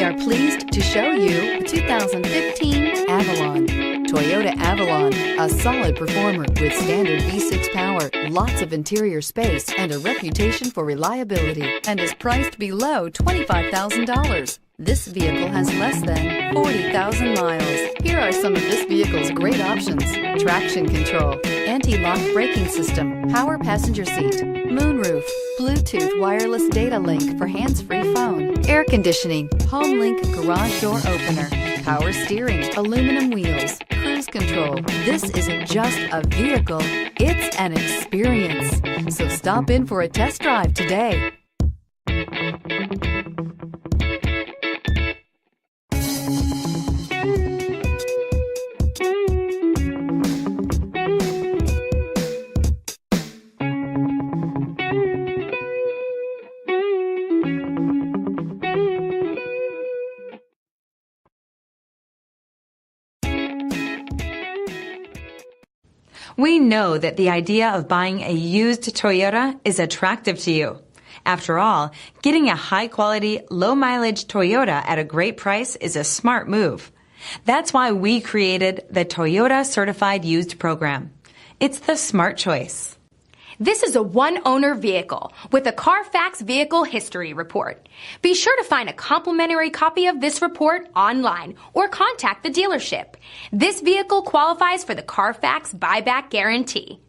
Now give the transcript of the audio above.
are pleased to show you the 2015 Avalon. Toyota Avalon, a solid performer with standard V6 power, lots of interior space, and a reputation for reliability, and is priced below $25,000. This vehicle has less than 40,000 miles. Here are some of this vehicle's great options: traction control, anti-lock braking system, power passenger seat, moonroof, Bluetooth wireless data link for hands-free phone, air conditioning, home link garage door opener, power steering, aluminum wheels, cruise control. This isn't just a vehicle, it's an experience. So stop in for a test drive today. We know that the idea of buying a used Toyota is attractive to you. After all, getting a high-quality, low-mileage Toyota at a great price is a smart move. That's why we created the Toyota Certified Used Program. It's the smart choice. This is a one-owner vehicle with a Carfax Vehicle History Report. Be sure to find a complimentary copy of this report online or contact the dealership. This vehicle qualifies for the Carfax Buyback Guarantee.